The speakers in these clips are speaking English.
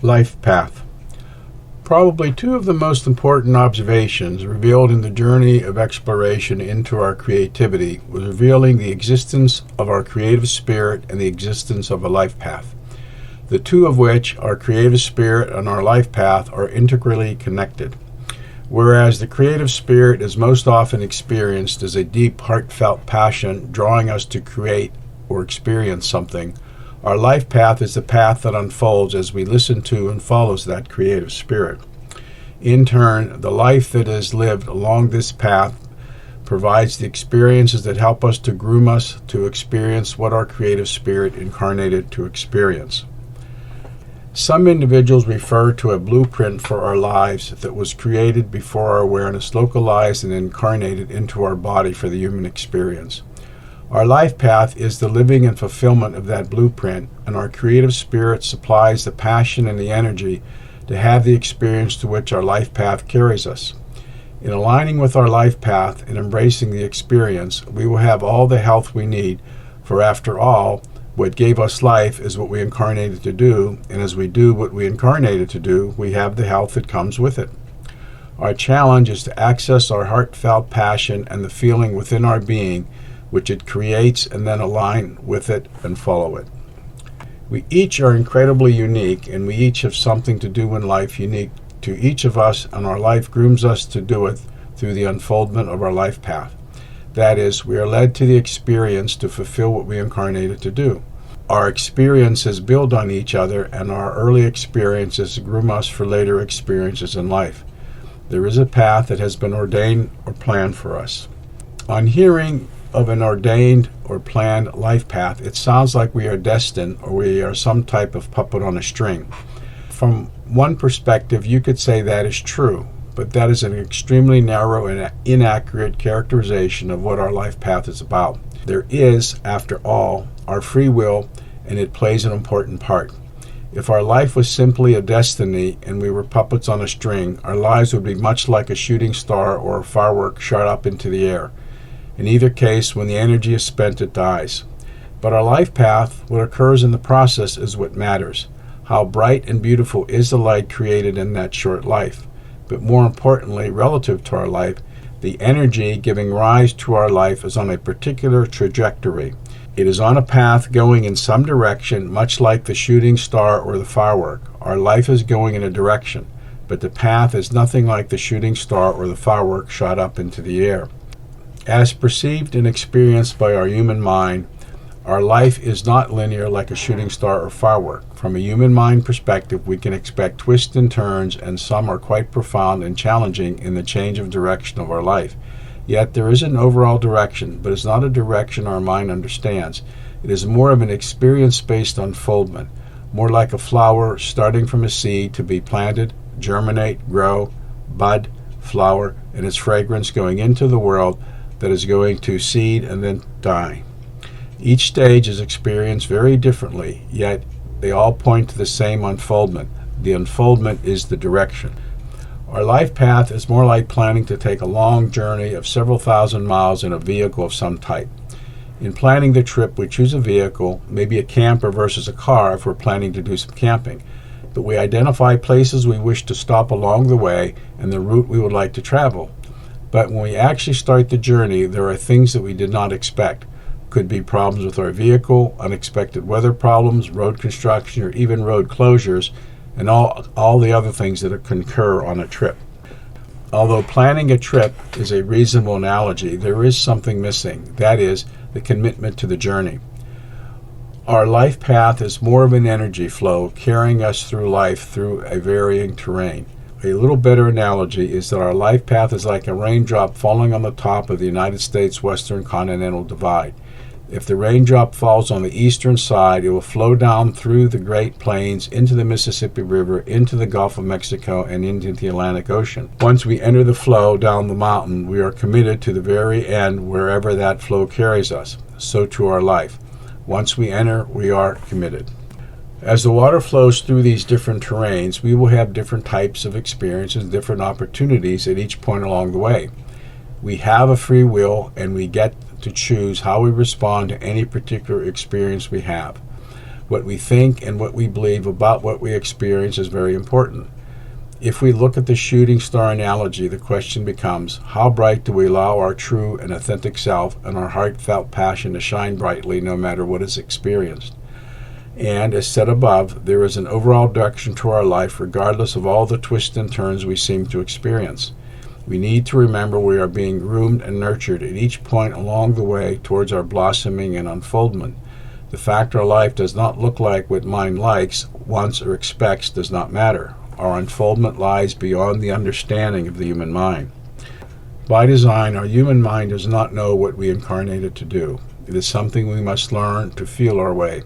Life path. Probably two of the most important observations revealed in the journey of exploration into our creativity was revealing the existence of our creative spirit and the existence of a life path, the two of which, our creative spirit and our life path, are integrally connected. Whereas the creative spirit is most often experienced as a deep, heartfelt passion drawing us to create or experience something, our life path is the path that unfolds as we listen to and follows that creative spirit. In turn, the life that is lived along this path provides the experiences that help us to groom us to experience what our creative spirit incarnated to experience. Some individuals refer to a blueprint for our lives that was created before our awareness localized and incarnated into our body for the human experience. Our life path is the living and fulfillment of that blueprint, and our creative spirit supplies the passion and the energy to have the experience to which our life path carries us. In aligning with our life path and embracing the experience, we will have all the health we need, for after all, what gave us life is what we incarnated to do, and as we do what we incarnated to do, we have the health that comes with it. Our challenge is to access our heartfelt passion and the feeling within our being which it creates, and then align with it and follow it. We each are incredibly unique, and we each have something to do in life unique to each of us, and our life grooms us to do it through the unfoldment of our life path. That is, we are led to the experience to fulfill what we incarnated to do. Our experiences build on each other, and our early experiences groom us for later experiences in life. There is a path that has been ordained or planned for us. On hearing of an ordained or planned life path, it sounds like we are destined or we are some type of puppet on a string. From one perspective, you could say that is true, but that is an extremely narrow and inaccurate characterization of what our life path is about. There is, after all, our free will, and it plays an important part. If our life was simply a destiny and we were puppets on a string, our lives would be much like a shooting star or a firework shot up into the air. In either case, when the energy is spent, it dies. But our life path, what occurs in the process, is what matters. How bright and beautiful is the light created in that short life? But more importantly, relative to our life, the energy giving rise to our life is on a particular trajectory. It is on a path going in some direction, much like the shooting star or the firework. Our life is going in a direction, but the path is nothing like the shooting star or the firework shot up into the air. As perceived and experienced by our human mind, our life is not linear like a shooting star or firework. From a human mind perspective, we can expect twists and turns, and some are quite profound and challenging in the change of direction of our life. Yet there is an overall direction, but it's not a direction our mind understands. It is more of an experience-based unfoldment, more like a flower starting from a seed to be planted, germinate, grow, bud, flower, and its fragrance going into the world that is going to seed and then die. Each stage is experienced very differently, yet they all point to the same unfoldment. The unfoldment is the direction. Our life path is more like planning to take a long journey of several thousand miles in a vehicle of some type. In planning the trip, we choose a vehicle, maybe a camper versus a car if we're planning to do some camping. But we identify places we wish to stop along the way and the route we would like to travel. But when we actually start the journey, there are things that we did not expect. Could be problems with our vehicle, unexpected weather problems, road construction, or even road closures, and all the other things that concur on a trip. Although planning a trip is a reasonable analogy, there is something missing. That is, the commitment to the journey. Our life path is more of an energy flow carrying us through life through a varying terrain. A little better analogy is that our life path is like a raindrop falling on the top of the United States Western Continental Divide. If the raindrop falls on the eastern side, it will flow down through the Great Plains, into the Mississippi River, into the Gulf of Mexico, and into the Atlantic Ocean. Once we enter the flow down the mountain, we are committed to the very end wherever that flow carries us. So to our life. Once we enter, we are committed. As the water flows through these different terrains, we will have different types of experiences, different opportunities at each point along the way. We have a free will, and we get to choose how we respond to any particular experience we have. What we think and what we believe about what we experience is very important. If we look at the shooting star analogy, the question becomes, how bright do we allow our true and authentic self and our heartfelt passion to shine brightly no matter what is experienced? And, as said above, there is an overall direction to our life regardless of all the twists and turns we seem to experience. We need to remember we are being groomed and nurtured at each point along the way towards our blossoming and unfoldment. The fact our life does not look like what mind likes, wants, or expects does not matter. Our unfoldment lies beyond the understanding of the human mind. By design, our human mind does not know what we incarnated to do. It is something we must learn to feel our way.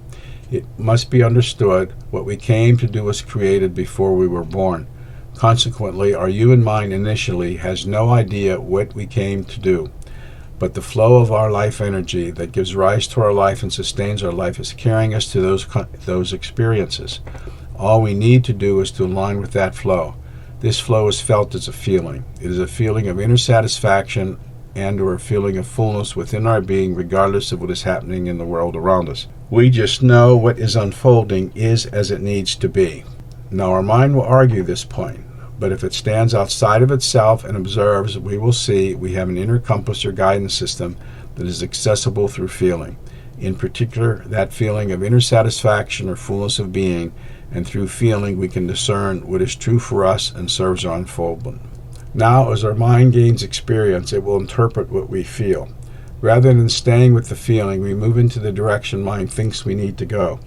It must be understood what we came to do was created before we were born. Consequently, our human mind initially has no idea what we came to do. But the flow of our life energy that gives rise to our life and sustains our life is carrying us to those experiences. All we need to do is to align with that flow. This flow is felt as a feeling. It is a feeling of inner satisfaction and or a feeling of fullness within our being regardless of what is happening in the world around us. We just know what is unfolding is as it needs to be. Now our mind will argue this point, but if it stands outside of itself and observes, we will see we have an inner compass or guidance system that is accessible through feeling. In particular, that feeling of inner satisfaction or fullness of being, and through feeling we can discern what is true for us and serves our unfoldment. Now, as our mind gains experience, it will interpret what we feel. Rather than staying with the feeling, we move into the direction mind thinks we need to go.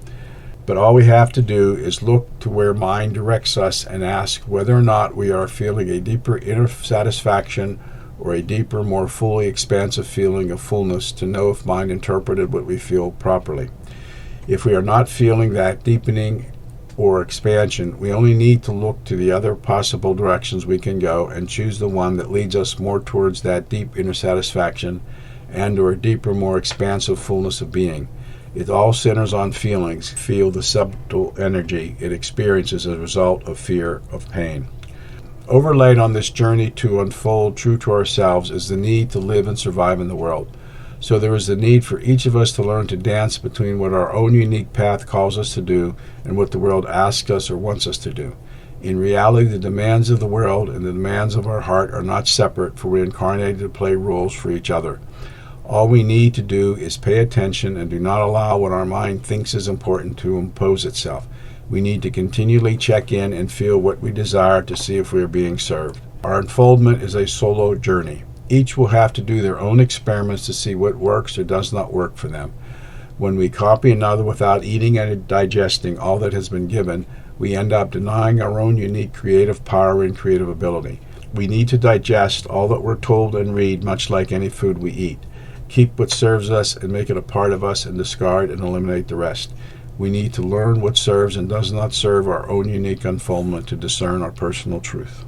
But all we have to do is look to where mind directs us and ask whether or not we are feeling a deeper inner satisfaction or a deeper, more fully expansive feeling of fullness to know if mind interpreted what we feel properly. If we are not feeling that deepening or expansion, we only need to look to the other possible directions we can go and choose the one that leads us more towards that deep inner satisfaction and or a deeper, more expansive fullness of being. It all centers on feelings. Feel the subtle energy it experiences as a result of fear of pain. Overlaid on this journey to unfold true to ourselves is the need to live and survive in the world. So there is the need for each of us to learn to dance between what our own unique path calls us to do and what the world asks us or wants us to do. In reality, the demands of the world and the demands of our heart are not separate, for we are incarnated to play roles for each other. All we need to do is pay attention and do not allow what our mind thinks is important to impose itself. We need to continually check in and feel what we desire to see if we are being served. Our unfoldment is a solo journey. Each will have to do their own experiments to see what works or does not work for them. When we copy another without eating and digesting all that has been given, we end up denying our own unique creative power and creative ability. We need to digest all that we're told and read, much like any food we eat. Keep what serves us and make it a part of us, and discard and eliminate the rest. We need to learn what serves and does not serve our own unique unfoldment to discern our personal truth.